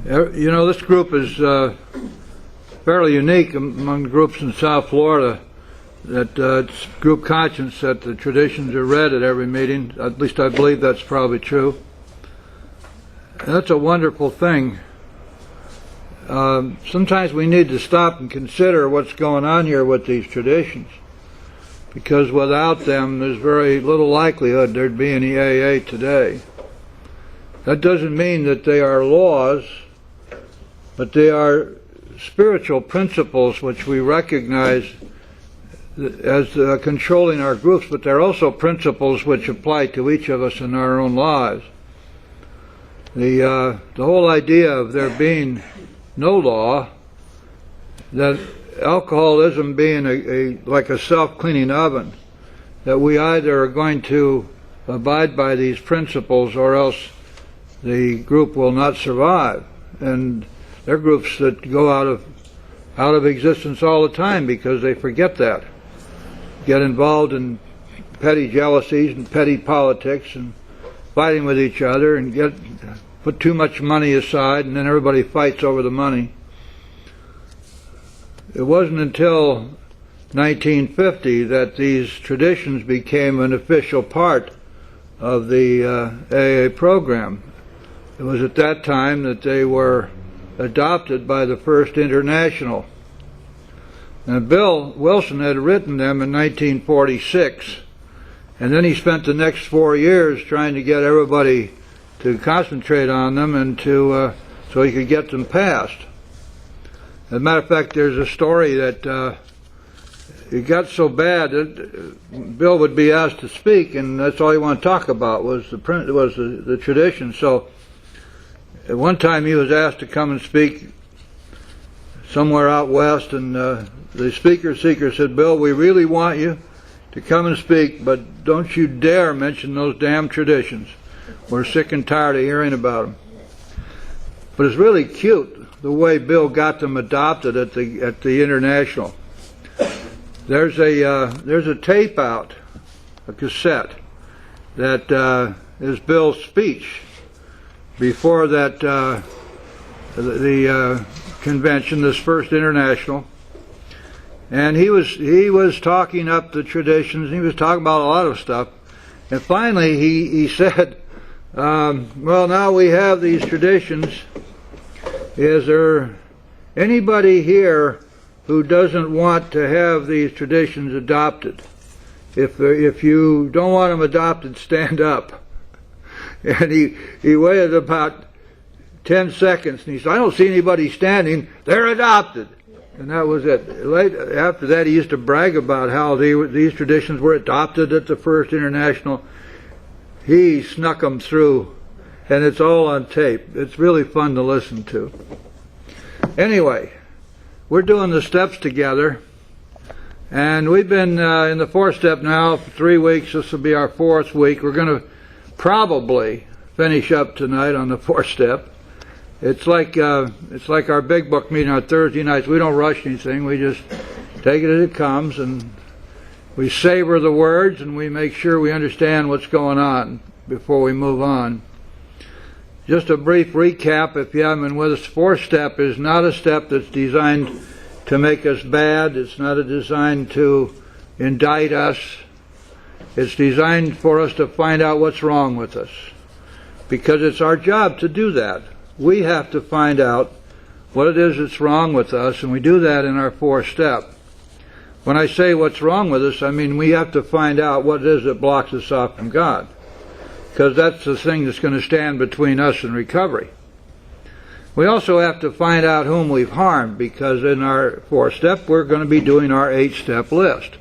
You know, this group is fairly unique among groups in South Florida, that it's group conscience that the traditions are read at every meeting. At least I believe that's probably true. That's a wonderful thing. Sometimes we need to stop and consider what's going on here with these traditions, because without them there's very little likelihood there'd be any AA today. That doesn't mean that they are laws, but they are spiritual principles which we recognize as controlling our groups, but they're also principles which apply to each of us in our own lives. The whole idea of there being no law, that alcoholism being like a self-cleaning oven, that we either are going to abide by these principles or else the group will not survive. And there are groups that go out of existence all the time because they forget that, get involved in petty jealousies and petty politics and fighting with each other, and put too much money aside, and then everybody fights over the money. It wasn't until 1950 that these traditions became an official part of the AA program. It was at that time that they were adopted by the First International. And Bill Wilson had written them in 1946, and then he spent the next 4 years trying to get everybody to concentrate on them and so he could get them passed. As a matter of fact, there's a story that it got so bad that Bill would be asked to speak, and that's all he wanted to talk about was the tradition. So at one time he was asked to come and speak somewhere out west, and the speaker said, "Bill, we really want you to come and speak, but don't you dare mention those damn traditions. We're sick and tired of hearing about them." But it's really cute the way Bill got them adopted at the International. There's a tape out, a cassette, that is Bill's speech before that the convention, this First International, and he was talking up the traditions. He was talking about a lot of stuff, and finally he said, "Well, now we have these traditions. Is there anybody here who doesn't want to have these traditions adopted? If you don't want them adopted, stand up." And he waited about 10 seconds, and he said, "I don't see anybody standing. They're adopted." And that was it. After that, he used to brag about how these traditions were adopted at the First International. He snuck them through, and it's all on tape. It's really fun to listen to. Anyway, we're doing the steps together, and we've been in the fourth step now for 3 weeks. This will be our 4th week. We're going to probably finish up tonight on the 4th step. It's like our big book meeting on Thursday nights. We don't rush anything. We just take it as it comes, and we savor the words, and we make sure we understand what's going on before we move on. Just a brief recap, if you haven't been with us. 4th step is not a step that's designed to make us bad. It's not designed to indict us. It's designed for us to find out what's wrong with us, because it's our job to do that. We have to find out what it is that's wrong with us, and we do that in our 4th step. When I say what's wrong with us, I mean we have to find out what it is that blocks us off from God, because that's the thing that's going to stand between us and recovery. We also have to find out whom we've harmed, because in our 4th step we're going to be doing our 8-step list.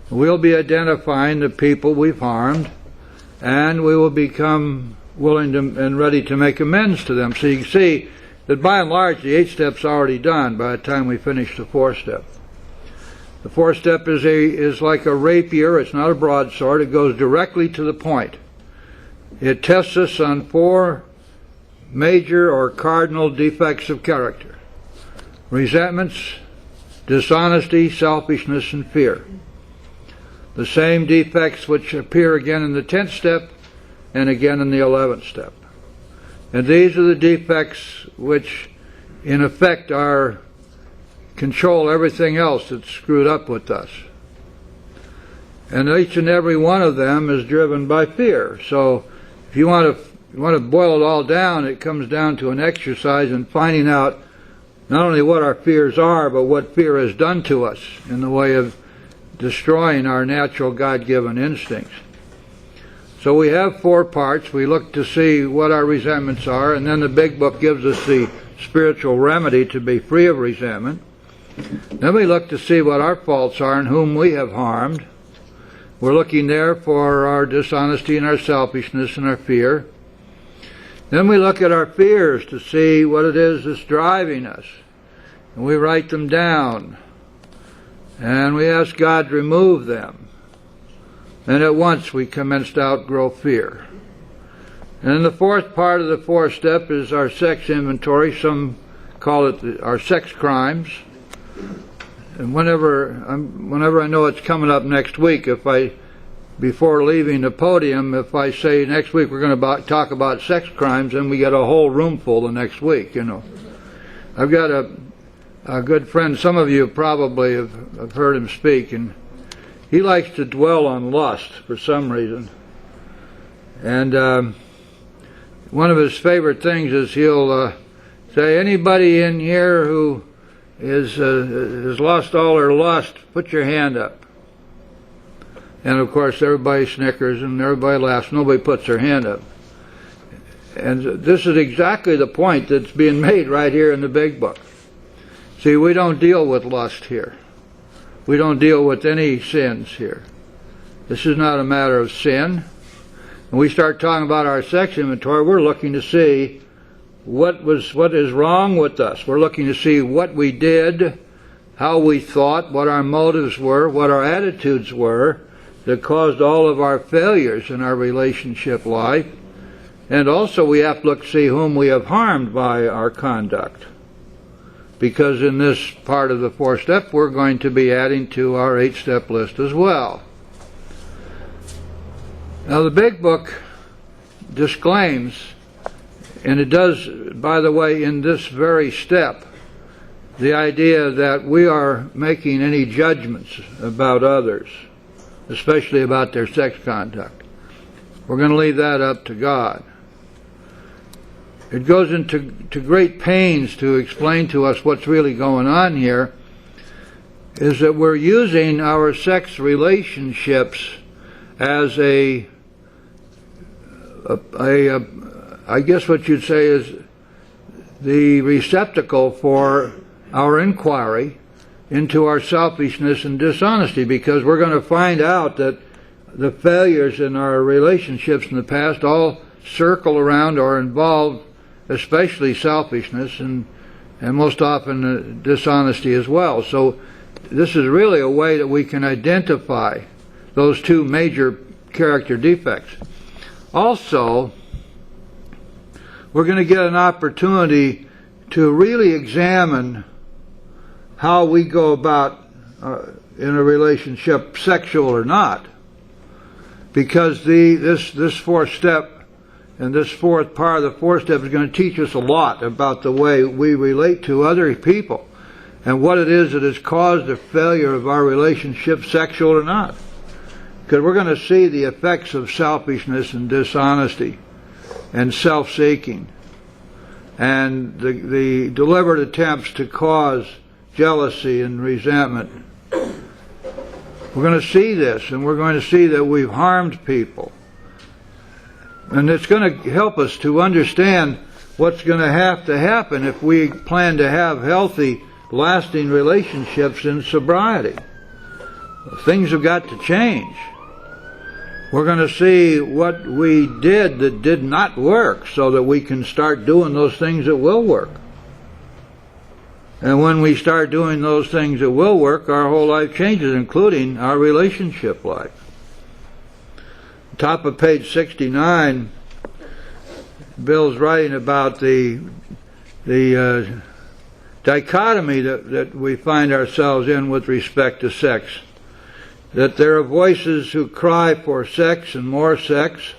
We'll be identifying the people we've harmed, and we will become willing to and ready to make amends to them. So you can see that by and large the 8th step's already done by the time we finish the 4th step. The 4th step is like a rapier. It's not a broadsword. It goes directly to the point. It tests us on 4 major or cardinal defects of character: resentments, dishonesty, selfishness, and fear. The same defects which appear again in the 10th step and again in the 11th step. And these are the defects which, in effect, control everything else that's screwed up with us. And each and every one of them is driven by fear. So if you want to boil it all down, it comes down to an exercise in finding out not only what our fears are, but what fear has done to us in the way of destroying our natural God-given instincts. So we have 4 parts. We look to see what our resentments are, and then the big book gives us the spiritual remedy to be free of resentment. Then we look to see what our faults are and whom we have harmed. We're looking there for our dishonesty and our selfishness and our fear. Then we look at our fears to see what it is that's driving us. And we write them down. And we ask God to remove them. And at once we commence to outgrow fear. And then the 4th part of the 4th step is our sex inventory. Some call it our sex crimes. And whenever I know it's coming up next week, before leaving the podium, if I say next week we're going to talk about sex crimes, then we get a whole room full the next week, you know. I've got a good friend, some of you probably have heard him speak, and he likes to dwell on lust for some reason. And one of his favorite things is he'll say, anybody in here who has lost all their lust, put your hand up. And of course everybody snickers and everybody laughs. Nobody puts their hand up. And this is exactly the point that's being made right here in the big book. See, we don't deal with lust here. We don't deal with any sins here. This is not a matter of sin. When we start talking about our sex inventory, we're looking to see what is wrong with us. We're looking to see what we did, how we thought, what our motives were, what our attitudes were that caused all of our failures in our relationship life. And also we have to look to see whom we have harmed by our conduct. Because in this part of the 4th step, we're going to be adding to our 8-step list as well. Now the big book disclaims, and it does, by the way, in this very step, the idea that we are making any judgments about others, especially about their sex conduct. We're going to leave that up to God. It goes into great pains to explain to us what's really going on here, is that we're using our sex relationships as I guess what you'd say is the receptacle for our inquiry into our selfishness and dishonesty, because we're going to find out that the failures in our relationships in the past all circle around or involve especially selfishness and most often dishonesty as well. So this is really a way that we can identify those 2 major character defects. Also, we're going to get an opportunity to really examine how we go about in a relationship, sexual or not. Because this 4th step and this 4th part of the 4th step is going to teach us a lot about the way we relate to other people and what it is that has caused the failure of our relationship, sexual or not. Because we're going to see the effects of selfishness and dishonesty and self-seeking and the deliberate attempts to cause jealousy and resentment. We're going to see this, and we're going to see that we've harmed people. And it's going to help us to understand what's going to happen if we plan to have healthy, lasting relationships in sobriety. Things have got to change. We're going to see what we did that did not work so that we can start doing those things that will work. And when we start doing those things that will work, our whole life changes, including our relationship life. Top of page 69, Bill's writing about the dichotomy that we find ourselves in with respect to sex. That there are voices who cry for sex and more sex,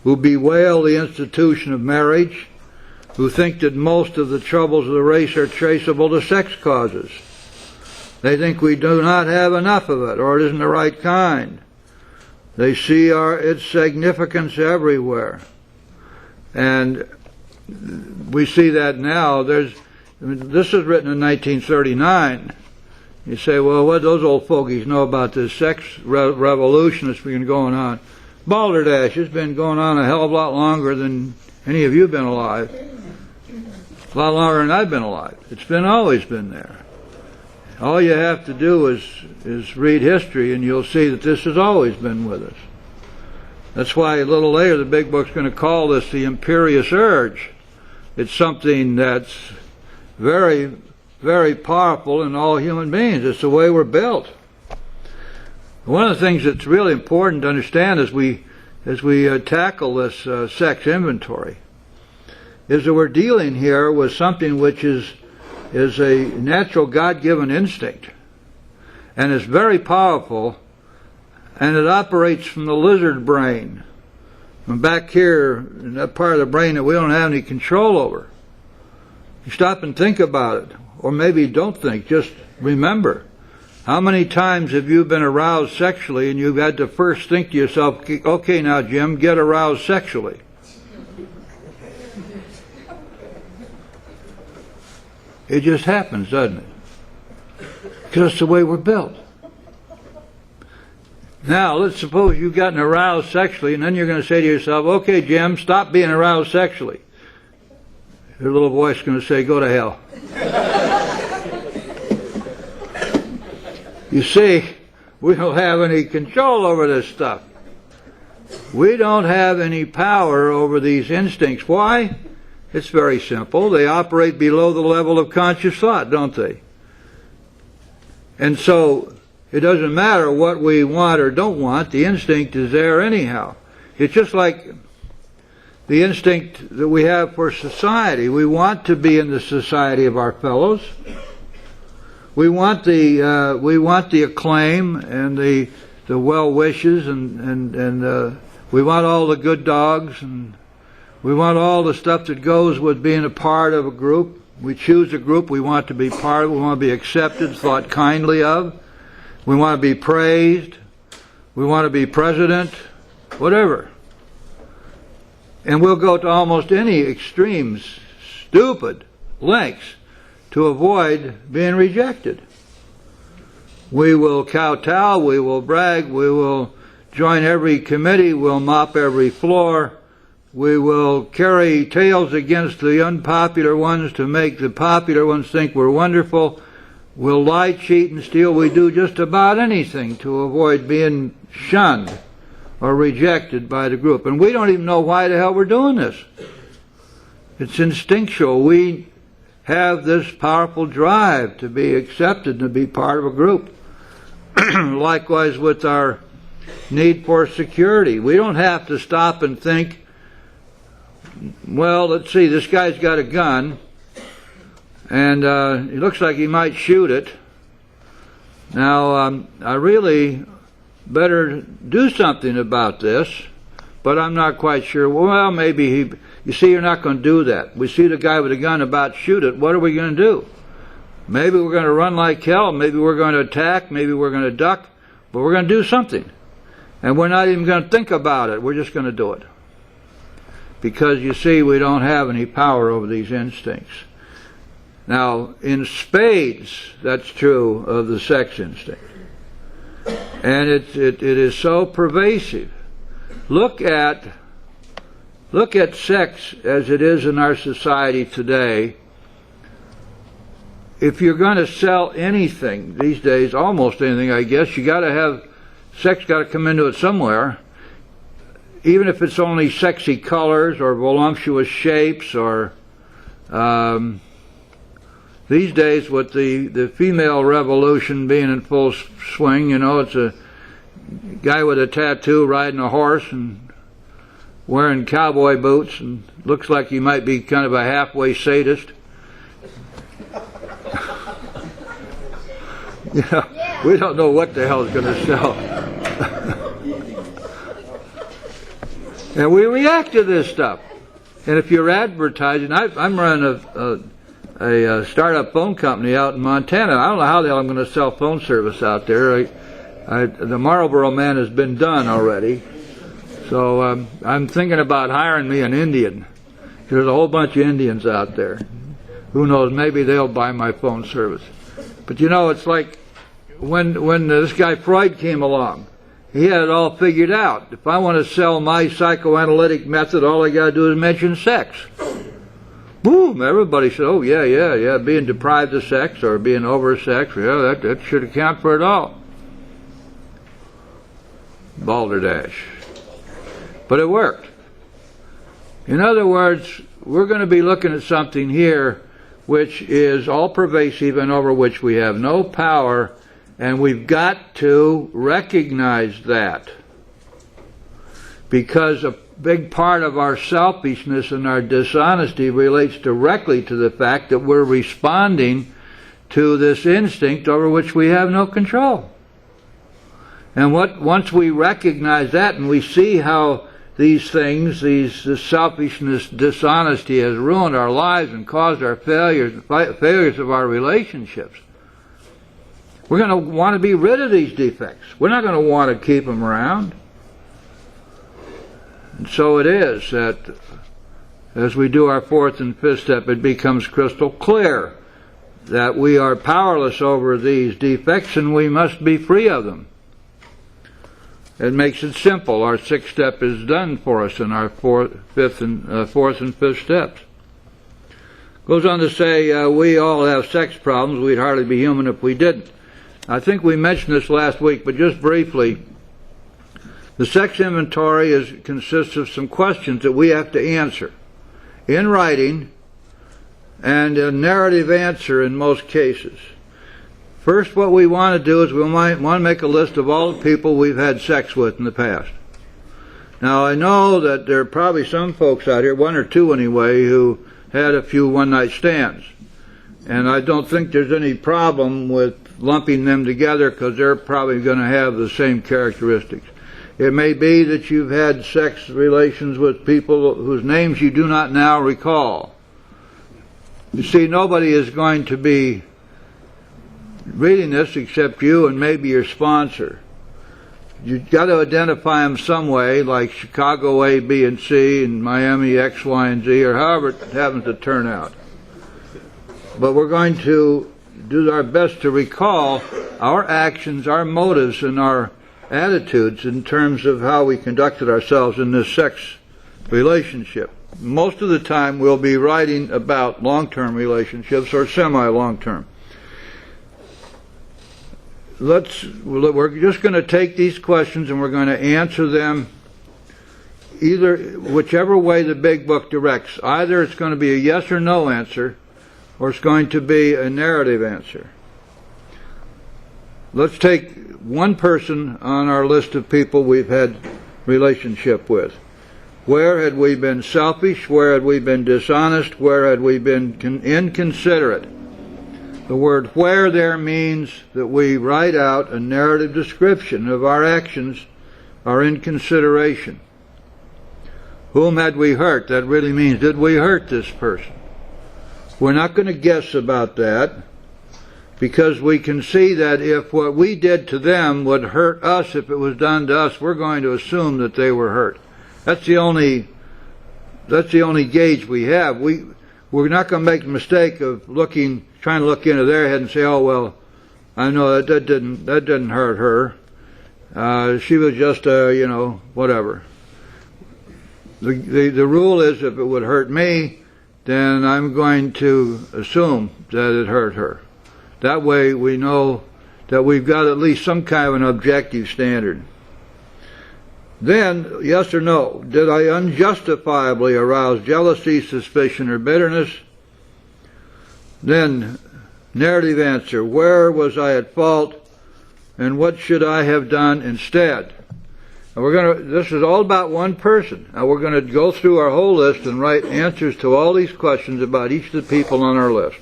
who bewail the institution of marriage, who think that most of the troubles of the race are traceable to sex causes. They think we do not have enough of it, or it isn't the right kind. They see its significance everywhere. And we see that now. This was written in 1939. You say, well, what do those old fogies know about this sex revolution that's been going on? Balderdash has been going on a hell of a lot longer than any of you have been alive. A lot longer than I've been alive. It's always been there. All you have to do is read history, and you'll see that this has always been with us. That's why a little later the big book's going to call this the imperious urge. It's something that's very, very powerful in all human beings. It's the way we're built. One of the things that's really important to understand as we tackle this sex inventory is that we're dealing here with something which is a natural God-given instinct, and it's very powerful, and it operates from the lizard brain, from back here in that part of the brain that we don't have any control over. You stop and think about it, or maybe don't think, just remember. How many times have you been aroused sexually and you've had to first think to yourself, okay now Jim, get aroused sexually? It just happens, doesn't it? Because it's the way we're built. Now, let's suppose you've gotten aroused sexually, and then you're going to say to yourself, okay, Jim, stop being aroused sexually. Your little voice is going to say, go to hell. You see, we don't have any control over this stuff. We don't have any power over these instincts. Why? It's very simple. They operate below the level of conscious thought, don't they? And so it doesn't matter what we want or don't want. The instinct is there anyhow. It's just like the instinct that we have for society. We want to be in the society of our fellows. We want the acclaim and the well wishes, and we want all the good dogs, and we want all the stuff that goes with being a part of a group. We choose a group we want to be part of. We want to be accepted, thought kindly of. We want to be praised. We want to be president, whatever. And we'll go to almost any extremes, stupid lengths, to avoid being rejected. We will kowtow, we will brag, we will join every committee, we'll mop every floor, we will carry tales against the unpopular ones to make the popular ones think we're wonderful. We'll lie, cheat, and steal. We do just about anything to avoid being shunned or rejected by the group. And we don't even know why the hell we're doing this. It's instinctual. We have this powerful drive to be accepted and to be part of a group. Likewise with our need for security. We don't have to stop and think, well, let's see, this guy's got a gun, and he looks like he might shoot it. Now, I really better do something about this, but I'm not quite sure. Well, maybe you see, you're not going to do that. We see the guy with a gun about to shoot it. What are we going to do? Maybe we're going to run like hell. Maybe we're going to attack. Maybe we're going to duck. But we're going to do something. And we're not even going to think about it. We're just going to do it. Because, you see, we don't have any power over these instincts. Now, in spades, that's true of the sex instinct. And it is so pervasive. Look at sex as it is in our society today. If you're going to sell anything these days, almost anything, I guess, you got to have sex, got to come into it somewhere. Even if it's only sexy colors or voluptuous shapes, or these days with the female revolution being in full swing, you know, it's a guy with a tattoo riding a horse and wearing cowboy boots and looks like he might be kind of a halfway sadist. We don't know what the hell is going to sell. And we react to this stuff. And if you're advertising, I'm running a startup phone company out in Montana. I don't know how the hell I'm going to sell phone service out there. The Marlboro man has been done already. So I'm thinking about hiring me an Indian. There's a whole bunch of Indians out there. Who knows, maybe they'll buy my phone service. But you know, it's like when this guy Freud came along, he had it all figured out. If I want to sell my psychoanalytic method, all I got to do is mention sex. Boom! Everybody said, oh, yeah, being deprived of sex or being oversexed, yeah, that should account for it all. Balderdash. But it worked. In other words, we're going to be looking at something here which is all-pervasive and over which we have no power, and we've got to recognize that. Because a big part of our selfishness and our dishonesty relates directly to the fact that we're responding to this instinct over which we have no control. And once we recognize that and we see how these things, this selfishness, dishonesty has ruined our lives and caused our failures of our relationships, we're going to want to be rid of these defects. We're not going to want to keep them around. And so it is that as we do our fourth and fifth step, it becomes crystal clear that we are powerless over these defects and we must be free of them. It makes it simple. Our sixth step is done for us in our fourth and fifth steps. Goes on to say, we all have sex problems. We'd hardly be human if we didn't. I think we mentioned this last week, but just briefly, the sex inventory consists of some questions that we have to answer in writing and a narrative answer in most cases. First, what we want to do is we want to make a list of all the people we've had sex with in the past. Now, I know that there are probably some folks out here, one or two anyway, who had a few one-night stands. And I don't think there's any problem with lumping them together because they're probably going to have the same characteristics. It may be that you've had sex relations with people whose names you do not now recall. You see, nobody is going to be reading this except you and maybe your sponsor. You've got to identify them some way, like Chicago A, B, and C, and Miami X, Y, and Z, or however it happens to turn out. But we're going to do our best to recall our actions, our motives, and our attitudes in terms of how we conducted ourselves in this sex relationship. Most of the time we'll be writing about long-term relationships or semi-long-term. We're just going to take these questions and we're going to answer them whichever way the big book directs. Either it's going to be a yes or no answer, or it's going to be a narrative answer. Let's take one person on our list of people we've had relationship with. Where had we been selfish? Where had we been dishonest? Where had we been inconsiderate? The word where there means that we write out a narrative description of our actions, our inconsideration. Whom had we hurt? That really means, did we hurt this person? We're not going to guess about that, because we can see that if what we did to them would hurt us if it was done to us, we're going to assume that they were hurt. That's the only gauge we have. We're not going to make the mistake of trying to look into their head and say, oh well, I know that didn't hurt her. She was just whatever. The rule is, if it would hurt me, then I'm going to assume that it hurt her. That way we know that we've got at least some kind of an objective standard. Then, yes or no, did I unjustifiably arouse jealousy, suspicion, or bitterness? Then, narrative answer, where was I at fault, and what should I have done instead? And this is all about one person. Now we're going to go through our whole list and write answers to all these questions about each of the people on our list.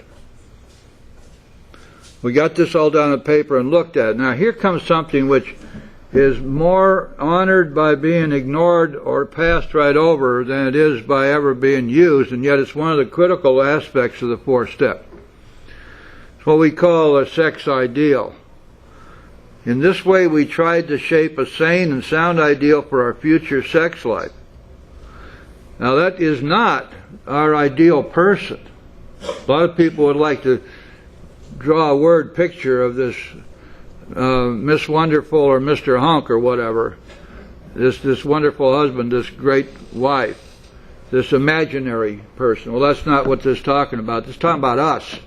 We got this all down on paper and looked at it. Now here comes something which is more honored by being ignored or passed right over than it is by ever being used, and yet it's one of the critical aspects of the fourth step. It's what we call a sex ideal. In this way, we tried to shape a sane and sound ideal for our future sex life. Now, that is not our ideal person. A lot of people would like to draw a word picture of this Miss Wonderful or Mr. Hunk or whatever, this wonderful husband, this great wife, this imaginary person. Well, that's not what this is talking about. This is talking about us.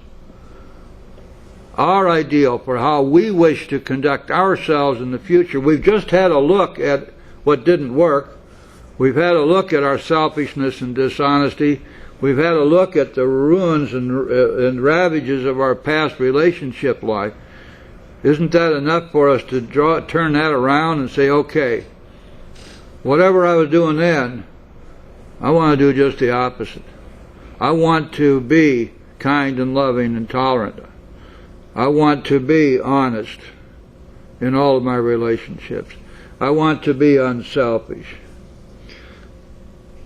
Our ideal for how we wish to conduct ourselves in the future. We've just had a look at what didn't work. We've had a look at our selfishness and dishonesty. We've had a look at the ruins and ravages of our past relationship life. Isn't that enough for us to turn that around and say, okay, whatever I was doing then, I want to do just the opposite. I want to be kind and loving and tolerant. I want to be honest in all of my relationships. I want to be unselfish.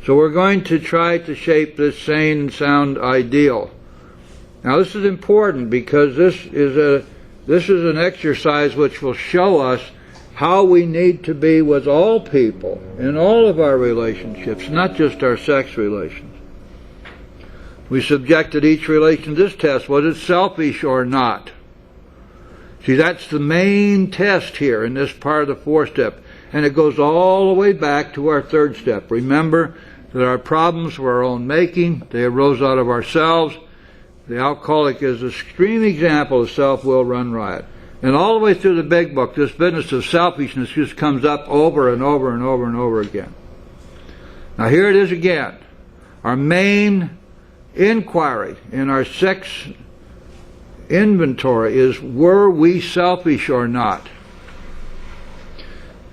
So we're going to try to shape this sane and sound ideal. Now this is important because this is an exercise which will show us how we need to be with all people in all of our relationships, not just our sex relations. We subjected each relation to this test. Was it selfish or not? See, that's the main test here in this part of the fourth step. And it goes all the way back to our third step. Remember that our problems were our own making. They arose out of ourselves. The alcoholic is an extreme example of self-will run riot. And all the way through the big book, this business of selfishness just comes up over and over and over and over again. Now here it is again. Our main inquiry in our sex inventory is, were we selfish or not?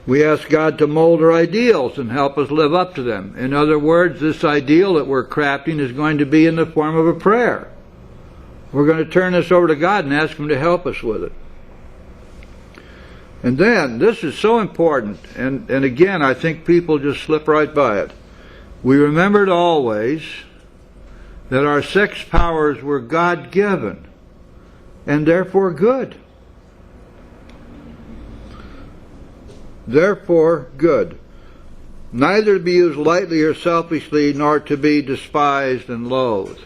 We ask God to mold our ideals and help us live up to them. In other words, this ideal that we're crafting is going to be in the form of a prayer. We're going to turn this over to God and ask Him to help us with it. And then, this is so important, and again, I think people just slip right by it. We remembered always that our sex powers were God-given and therefore good. Therefore good. Neither to be used lightly or selfishly, nor to be despised and loathed.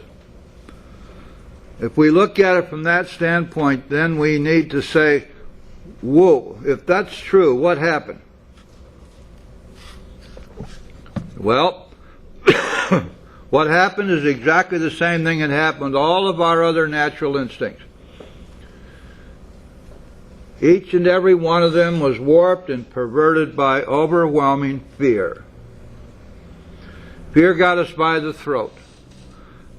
If we look at it from that standpoint, then we need to say, whoa, if that's true, what happened? Well, what happened is exactly the same thing that happened with all of our other natural instincts. Each and every one of them was warped and perverted by overwhelming fear. Fear got us by the throat.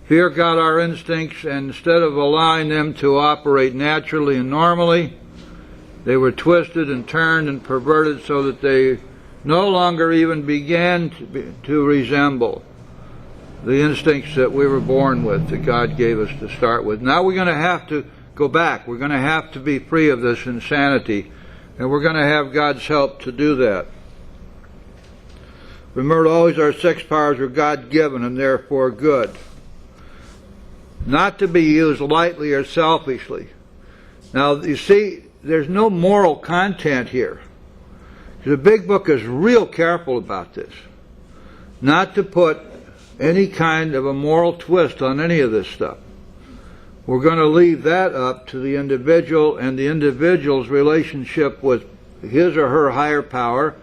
Fear got our instincts, and instead of allowing them to operate naturally and normally, they were twisted and turned and perverted so that they no longer even began to resemble the instincts that we were born with, that God gave us to start with. Now we're going to have to go back. We're going to have to be free of this insanity, and we're going to have God's help to do that. Remember, always our sex powers are God-given and therefore good. Not to be used lightly or selfishly. Now, you see, there's no moral content here. The big book is real careful about this. Not to put any kind of a moral twist on any of this stuff. We're going to leave that up to the individual and the individual's relationship with his or her higher power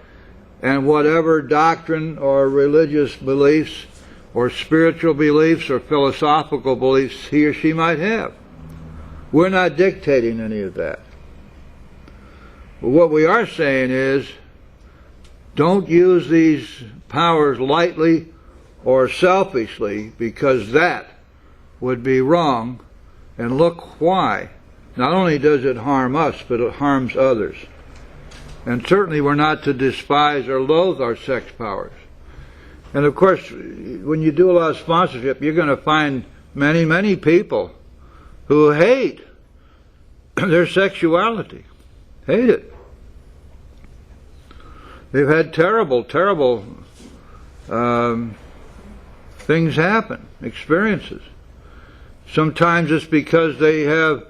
and whatever doctrine or religious beliefs or spiritual beliefs or philosophical beliefs he or she might have. We're not dictating any of that. But what we are saying is, don't use these powers lightly or selfishly, because that would be wrong. And look why. Not only does it harm us, but it harms others. And certainly we're not to despise or loathe our sex powers. And of course, when you do a lot of sponsorship, you're going to find many, many people who hate their sexuality. Hate it. They've had terrible, terrible things happen, experiences. Sometimes it's because they have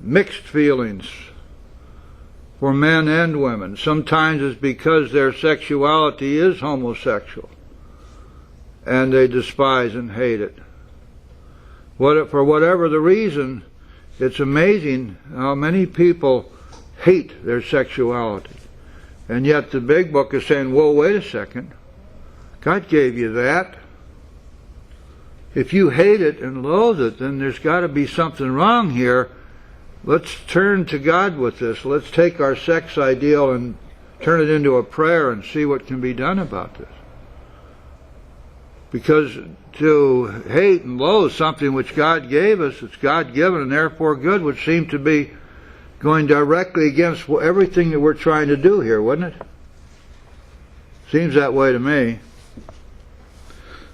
mixed feelings for men and women. Sometimes it's because their sexuality is homosexual and they despise and hate it. For whatever the reason, it's amazing how many people hate their sexuality. And yet the big book is saying, whoa, wait a second. God gave you that. If you hate it and loathe it, then there's got to be something wrong here. Let's turn to God with this. Let's take our sex ideal and turn it into a prayer and see what can be done about this. Because to hate and loathe something which God gave us, it's God-given and therefore good, would seem to be going directly against everything that we're trying to do here, wouldn't it? Seems that way to me.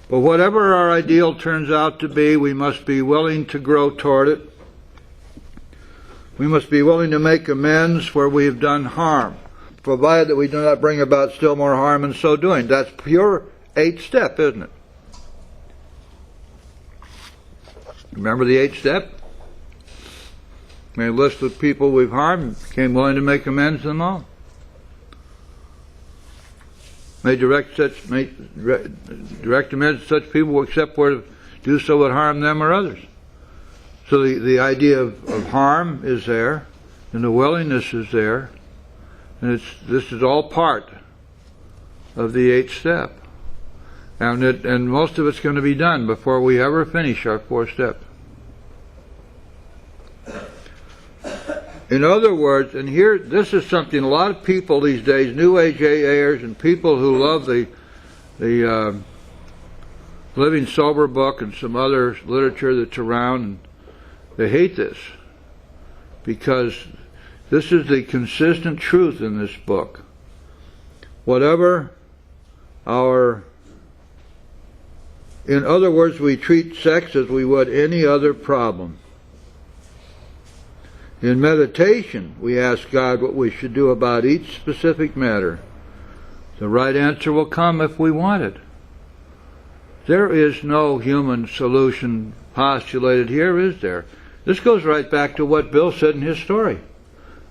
But whatever our ideal turns out to be, we must be willing to grow toward it. We must be willing to make amends where we have done harm, provided that we do not bring about still more harm in so doing. That's pure 8th step, isn't it? Remember the 8th step? Made a list of people we've harmed, became willing to make amends to them all. May direct amends to such people except where to do so would harm them or others. So the idea of harm is there, and the willingness is there, and this is all part of the 8th step. And most of it's going to be done before we ever finish our 4th step. In other words, and here, this is something a lot of people these days, New Age AAers and people who love the Living Sober book and some other literature that's around, and they hate this because this is the consistent truth in this book. Whatever in other words, we treat sex as we would any other problem. In meditation, we ask God what we should do about each specific matter. The right answer will come if we want it. There is no human solution postulated here, is there? This goes right back to what Bill said in his story.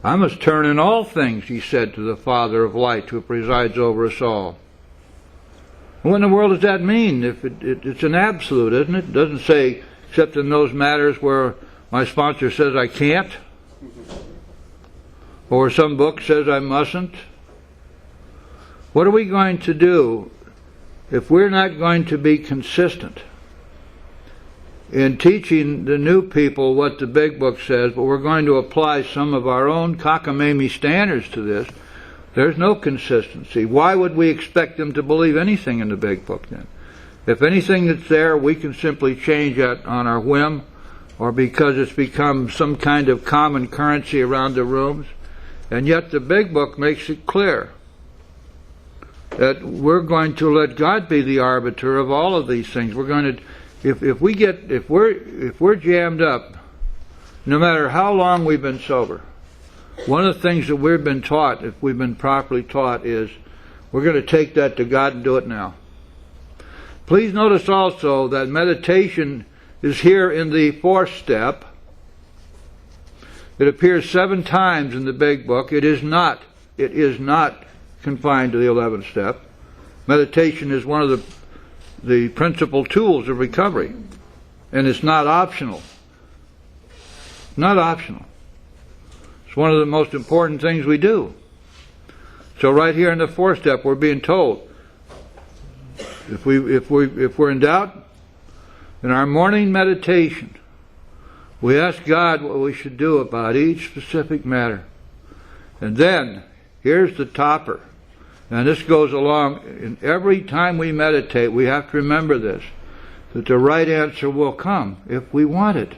I must turn in all things, he said to the Father of light who presides over us all. What in the world does that mean? If it's an absolute, isn't it? It doesn't say, except in those matters where my sponsor says I can't, or some book says I mustn't. What are we going to do if we're not going to be consistent in teaching the new people what the big book says, but we're going to apply some of our own cockamamie standards to this? There's no consistency. Why would we expect them to believe anything in the big book then? If anything that's there, we can simply change that on our whim, or because it's become some kind of common currency around the rooms. And yet the big book makes it clear that we're going to let God be the arbiter of all of these things. We're going to, if we're jammed up, no matter how long we've been sober, one of the things that we've been taught, if we've been properly taught, is we're going to take that to God and do it now. Please notice also that meditation is here in the 4th step. It appears 7 times in the big book. It is not confined to the 11th step. Meditation is one of the principal tools of recovery, and it's not optional. Not optional. It's one of the most important things we do. So right here in the 4th step, we're being told, if we're in doubt, in our morning meditation, we ask God what we should do about each specific matter. And then, here's the topper. And this goes along, and every time we meditate, we have to remember this, that the right answer will come if we want it.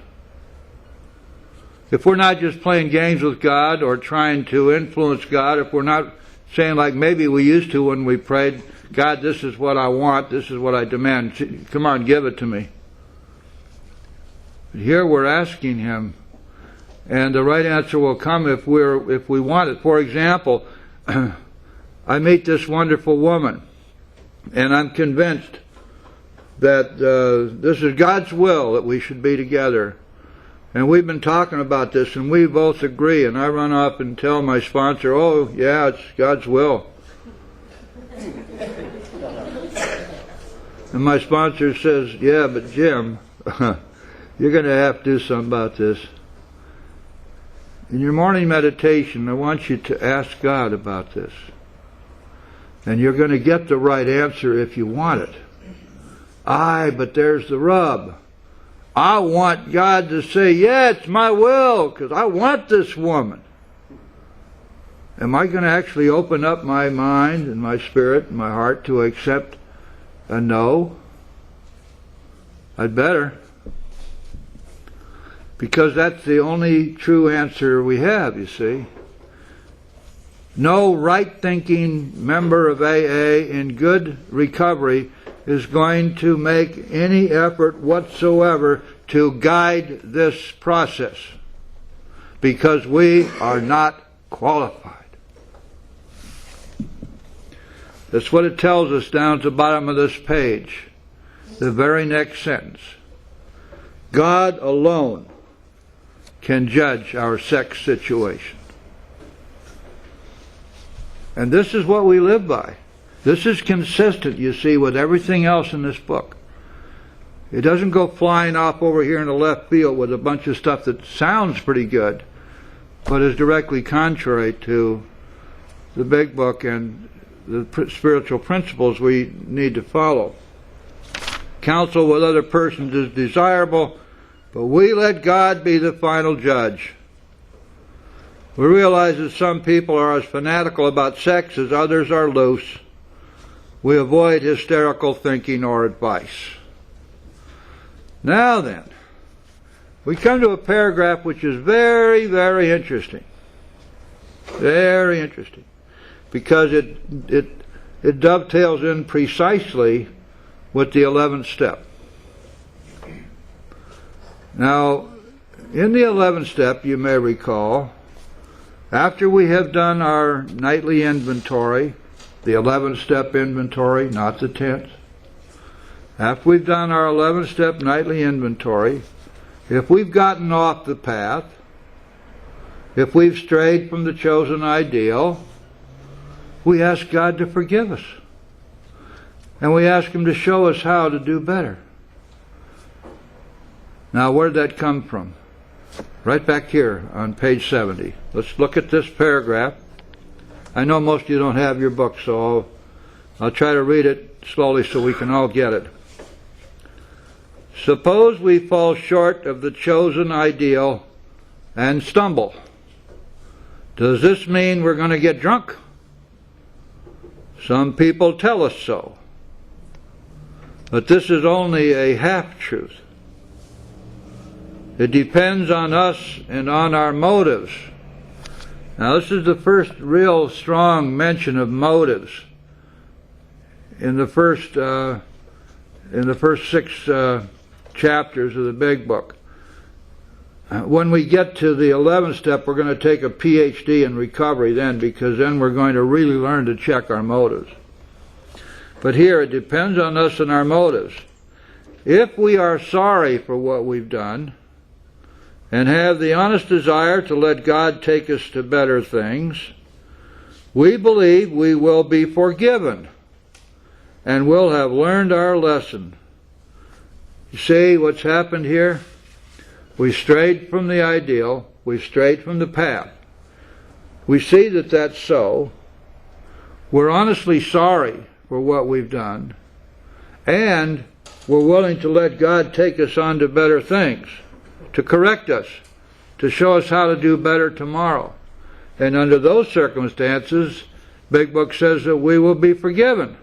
If we're not just playing games with God or trying to influence God, if we're not saying like maybe we used to when we prayed, God, this is what I want, this is what I demand, come on, give it to me. But here we're asking Him, and the right answer will come if we want it. For example, I meet this wonderful woman, and I'm convinced that this is God's will that we should be together. And we've been talking about this, and we both agree. And I run off and tell my sponsor, oh, yeah, it's God's will. And my sponsor says, yeah, but Jim, you're going to have to do something about this. In your morning meditation, I want you to ask God about this. And you're going to get the right answer if you want it. But there's the rub. I want God to say, yeah, it's my will, because I want this woman. Am I going to actually open up my mind and my spirit and my heart to accept a no? I'd better. Because that's the only true answer we have, you see. No right-thinking member of AA in good recovery is going to make any effort whatsoever to guide this process, because we are not qualified. That's what it tells us down at the bottom of this page, the very next sentence. God alone can judge our sex situation. And this is what we live by. This is consistent, you see, with everything else in this book. It doesn't go flying off over here in the left field with a bunch of stuff that sounds pretty good, but is directly contrary to the big book and the spiritual principles we need to follow. Counsel with other persons is desirable, but we let God be the final judge. We realize that some people are as fanatical about sex as others are loose. We avoid hysterical thinking or advice. Now then, we come to a paragraph which is very, very interesting. Very interesting. Because it dovetails in precisely with the 11th step. Now, in the 11th step, you may recall, after we have done our nightly inventory, the 11th step inventory, not the 10th. After we've done our 11th step nightly inventory, if we've gotten off the path, if we've strayed from the chosen ideal, we ask God to forgive us. And we ask Him to show us how to do better. Now, where'd that come from? Right back here on page 70. Let's look at this paragraph. I know most of you don't have your book, so I'll try to read it slowly so we can all get it. Suppose we fall short of the chosen ideal and stumble. Does this mean we're going to get drunk? Some people tell us so. But this is only a half-truth. It depends on us and on our motives. Now, this is the first real strong mention of motives in the first 6 chapters of the big book. When we get to the 11th step, we're going to take a PhD in recovery then, because then we're going to really learn to check our motives. But here, it depends on us and our motives. If we are sorry for what we've done, and have the honest desire to let God take us to better things, we believe we will be forgiven and will have learned our lesson. You see what's happened here? We strayed from the ideal. We strayed from the path. We see that that's so. We're honestly sorry for what we've done. And we're willing to let God take us on to better things, to correct us, to show us how to do better tomorrow. And under those circumstances, Big Book says that we will be forgiven.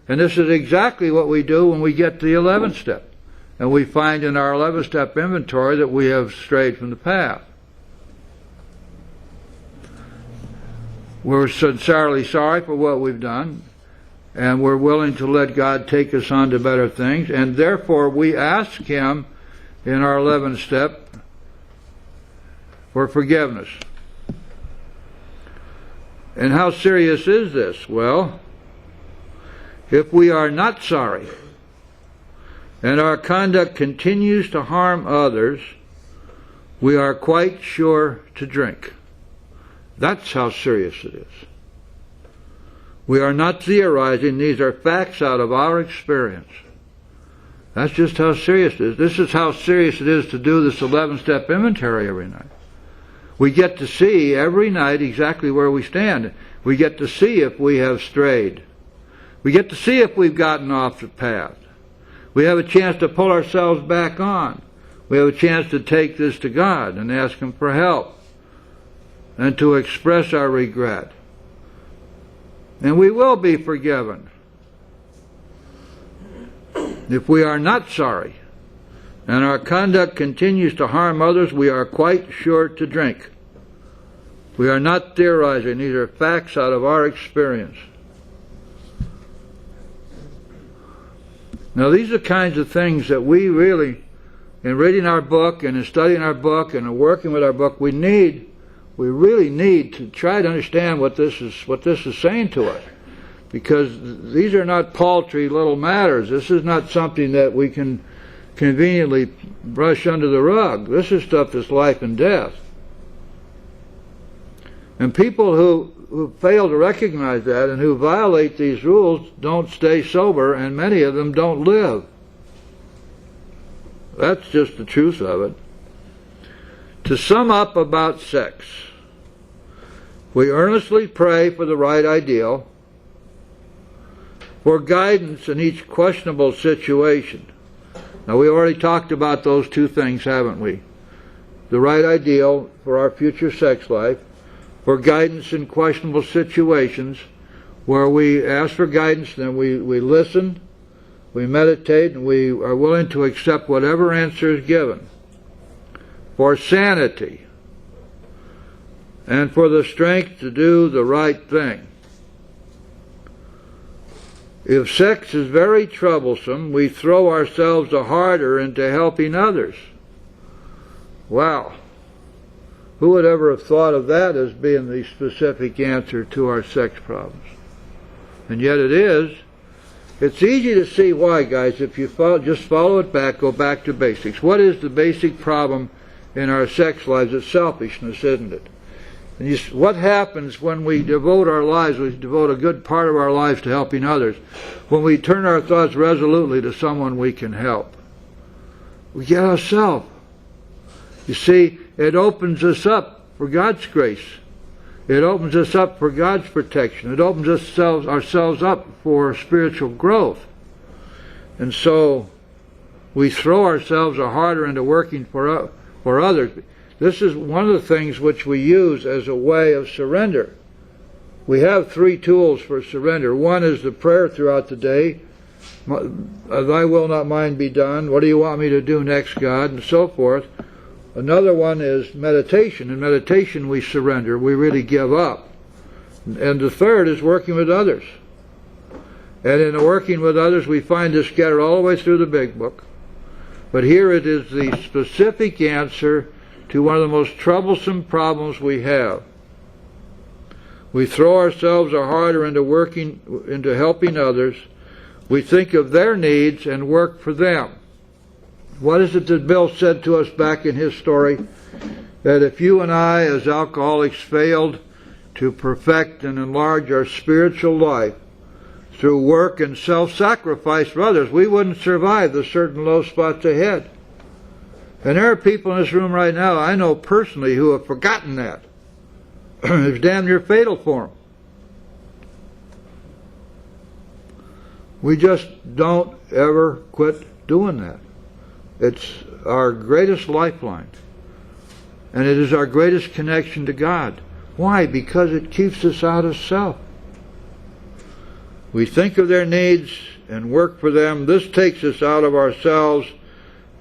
And this is exactly what we do when we get to the 11th step. And we find in our 11th step inventory that we have strayed from the path. We're sincerely sorry for what we've done, and we're willing to let God take us on to better things, and therefore we ask Him in our 11th step for forgiveness. And how serious is this? Well, if we are not sorry, and our conduct continues to harm others, we are quite sure to drink. That's how serious it is. We are not theorizing. These are facts out of our experience. That's just how serious it is. This is how serious it is to do this 11-step inventory every night. We get to see every night exactly where we stand. We get to see if we have strayed. We get to see if we've gotten off the path. We have a chance to pull ourselves back on. We have a chance to take this to God and ask Him for help and to express our regret. And we will be forgiven. If we are not sorry and our conduct continues to harm others, we are quite sure to drink. We are not theorizing. These are facts out of our experience. Now, these are kinds of things that we really, in reading our book and in studying our book and in working with our book, we really need to try to understand what this is saying to us. Because these are not paltry little matters. This is not something that we can conveniently brush under the rug. This is stuff that's life and death. And people who fail to recognize that and who violate these rules don't stay sober, and many of them don't live. That's just the truth of it. To sum up about sex, we earnestly pray for the right ideal, for guidance in each questionable situation. Now, we already talked about those two things, haven't we? The right ideal for our future sex life, for guidance in questionable situations, where we ask for guidance, then we listen, we meditate, and we are willing to accept whatever answer is given. For sanity, and for the strength to do the right thing. If sex is very troublesome, we throw ourselves the harder into helping others. Wow. Who would ever have thought of that as being the specific answer to our sex problems? And yet it is. It's easy to see why, guys, if you just follow it back, go back to basics. What is the basic problem in our sex lives? It's selfishness, isn't it? And what happens when we devote our lives, we devote a good part of our lives to helping others, when we turn our thoughts resolutely to someone we can help? We get ourselves. You see, it opens us up for God's grace. It opens us up for God's protection. It opens ourselves up for spiritual growth. And so we throw ourselves harder into working for others. This is one of the things which we use as a way of surrender. We have three tools for surrender. One is the prayer throughout the day. Thy will, not mine, be done. What do you want me to do next, God? And so forth. Another one is meditation. In meditation we surrender. We really give up. And the third is working with others. And in working with others we find this scattered all the way through the big book. But here it is the specific answer to one of the most troublesome problems we have. We throw ourselves harder into helping others. We think of their needs and work for them. What is it that Bill said to us back in his story? That if you and I as alcoholics failed to perfect and enlarge our spiritual life through work and self-sacrifice for others, we wouldn't survive the certain low spots ahead. And there are people in this room right now, I know personally, who have forgotten that. It's damn near fatal for them. We just don't ever quit doing that. It's our greatest lifeline. And it is our greatest connection to God. Why? Because it keeps us out of self. We think of their needs and work for them. This takes us out of ourselves.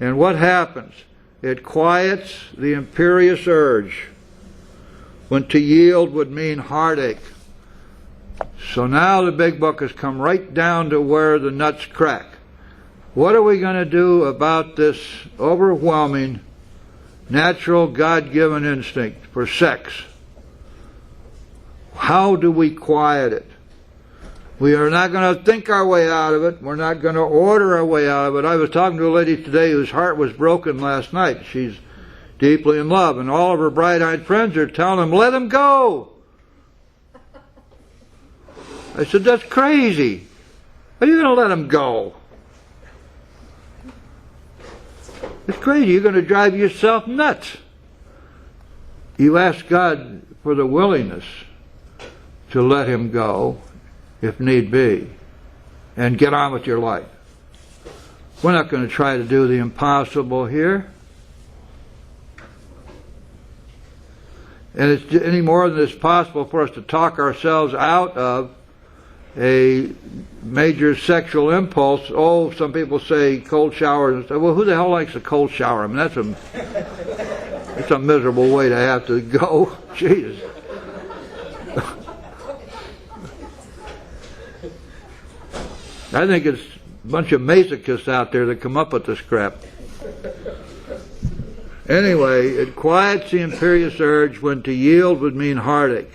And what happens? It quiets the imperious urge, when to yield would mean heartache. So now the big book has come right down to where the nuts crack. What are we going to do about this overwhelming, natural, God-given instinct for sex? How do we quiet it? We are not going to think our way out of it. We're not going to order our way out of it. I was talking to a lady today whose heart was broken last night. She's deeply in love, and all of her bright-eyed friends are telling him, let him go. I said, that's crazy. How are you going to let him go? It's crazy. You're going to drive yourself nuts. You ask God for the willingness to let him go, if need be, and get on with your life. We're not going to try to do the impossible here. And it's any more than it's possible for us to talk ourselves out of a major sexual impulse. Oh, some people say cold showers and stuff. Well, who the hell likes a cold shower? I mean, that's a miserable way to have to go. Jesus. I think it's a bunch of masochists out there that come up with this crap. Anyway, it quiets the imperious urge when to yield would mean heartache.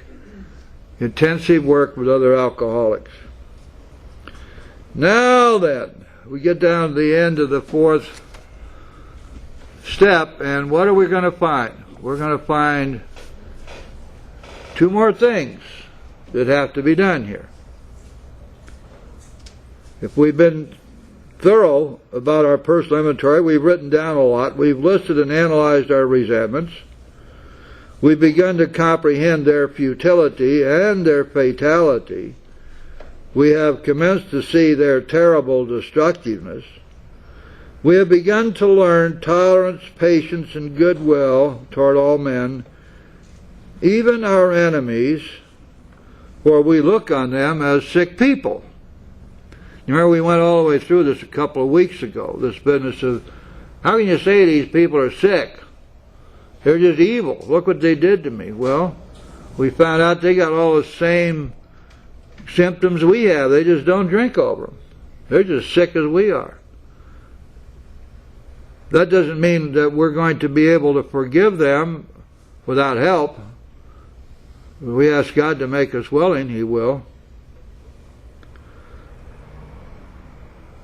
Intensive work with other alcoholics. Now then, we get down to the end of the fourth step, and what are we going to find? We're going to find two more things that have to be done here. If we've been thorough about our personal inventory, we've written down a lot, we've listed and analyzed our resentments, we've begun to comprehend their futility and their fatality, we have commenced to see their terrible destructiveness, we have begun to learn tolerance, patience, and goodwill toward all men, even our enemies, for we look on them as sick people. You remember we went all the way through this a couple of weeks ago, this business of, how can you say these people are sick? They're just evil. Look what they did to me. Well, we found out they got all the same symptoms we have. They just don't drink over them. They're just sick as we are. That doesn't mean that we're going to be able to forgive them without help. If we ask God to make us willing, He will.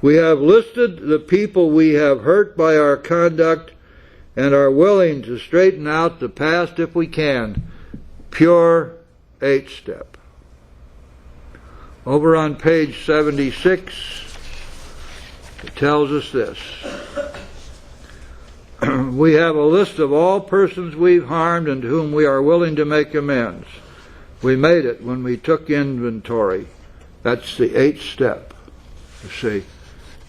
We have listed the people we have hurt by our conduct and are willing to straighten out the past if we can. Pure 8-step. Over on page 76, it tells us this. We have a list of all persons we've harmed and to whom we are willing to make amends. We made it when we took inventory. That's the 8th step, you see.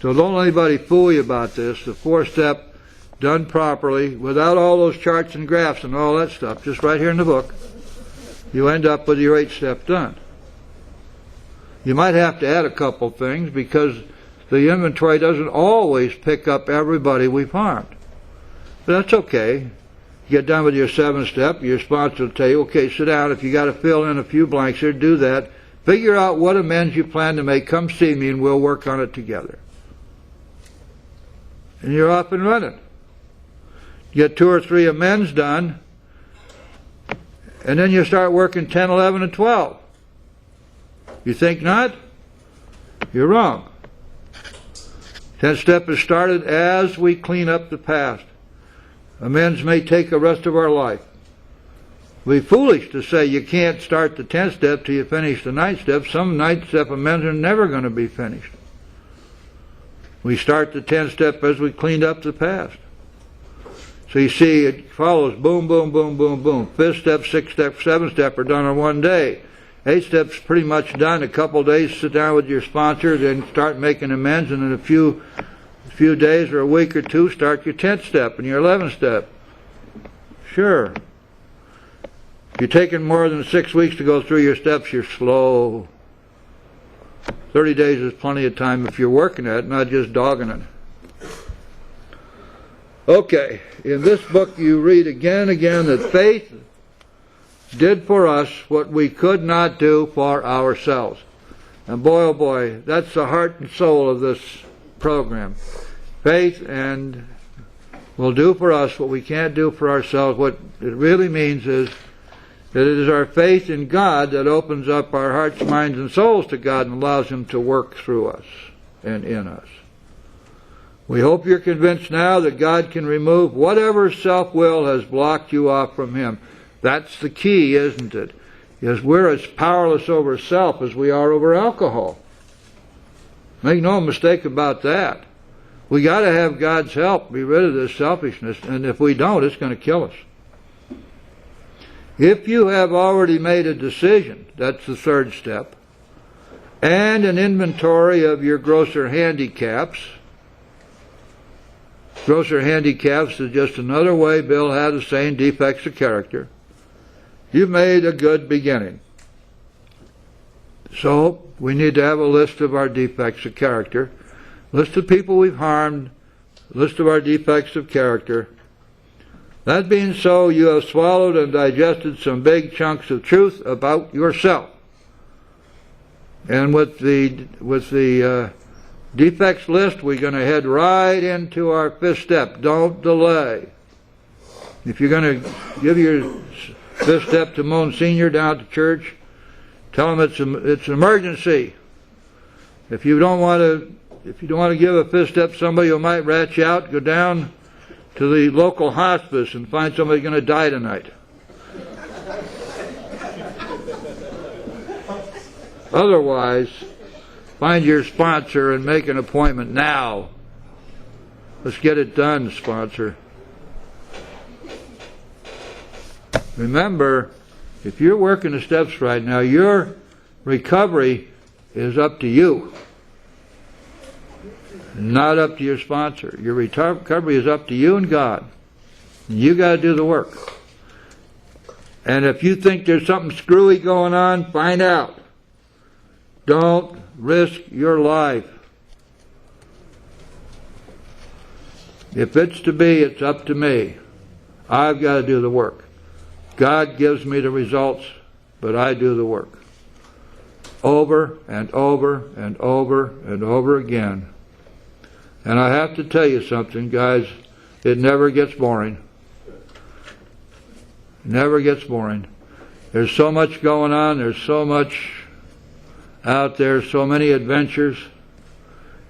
So don't let anybody fool you about this. The 4th step, done properly, without all those charts and graphs and all that stuff, just right here in the book, you end up with your 8th step done. You might have to add a couple things because the inventory doesn't always pick up everybody we've harmed. But that's okay. You get done with your 7th step, your sponsor will tell you, okay, sit down. If you got to fill in a few blanks here, do that. Figure out what amends you plan to make. Come see me and we'll work on it together. And you're off and running. You get 2 or 3 amends done, and then you start working 10, 11, and 12. You think not? You're wrong. 10th step is started as we clean up the past. Amends may take the rest of our life. It would be foolish to say you can't start the 10th step till you finish the 9th step. Some 9th step amends are never going to be finished. We start the 10th step as we cleaned up the past. So you see, it follows boom, boom, boom, boom, boom. 5th step, 6th step, 7th step are done in one day. 8th step's pretty much done. A couple of days, sit down with your sponsor, then start making amends, and in a few days or a week or two, start your 10th step and your 11th step. Sure. If you're taking more than 6 weeks to go through your steps, you're slow. 30 days is plenty of time if you're working at it, not just dogging it. Okay, in this book you read again and again that faith did for us what we could not do for ourselves. And boy, oh boy, that's the heart and soul of this program. Faith and will do for us what we can't do for ourselves. What it really means is that it is our faith in God that opens up our hearts, minds, and souls to God and allows Him to work through us and in us. We hope you're convinced now that God can remove whatever self-will has blocked you off from Him. That's the key, isn't it? Is we're as powerless over self as we are over alcohol. Make no mistake about that. We got to have God's help, be rid of this selfishness, and if we don't, it's going to kill us. If you have already made a decision, that's the third step, and an inventory of your grosser handicaps. Grosser handicaps is just another way Bill had of saying defects of character. You've made a good beginning. So, we need to have a list of our defects of character, list of people we've harmed, list of our defects of character. That being so, you have swallowed and digested some big chunks of truth about yourself. And with the defects list, we're going to head right into our fifth step. Don't delay. If you're going to give your fifth step to Monsignor down at the church, tell him it's an emergency. If you don't want to give a fifth step to somebody who might rat you out, go down to the local hospice and find somebody going to die tonight. Otherwise, find your sponsor and make an appointment now. Let's get it done, sponsor. Remember, if you're working the steps right now, your recovery is up to you, not up to your sponsor. Your recovery is up to you and God. You got to do the work. And if you think there's something screwy going on, find out. Don't risk your life. If it's to be, it's up to me. I've got to do the work. God gives me the results, but I do the work. Over and over and over and over again. And I have to tell you something, guys, it never gets boring. Never gets boring. There's so much going on, there's so much out there, so many adventures,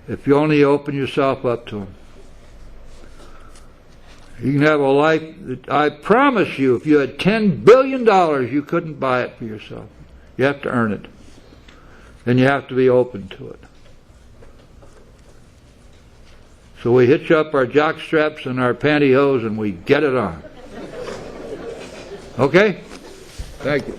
if you only open yourself up to them. You can have a life that I promise you, if you had $10 billion, you couldn't buy it for yourself. You have to earn it. And you have to be open to it. So we hitch up our jock straps and our pantyhose and we get it on. Okay? Thank you.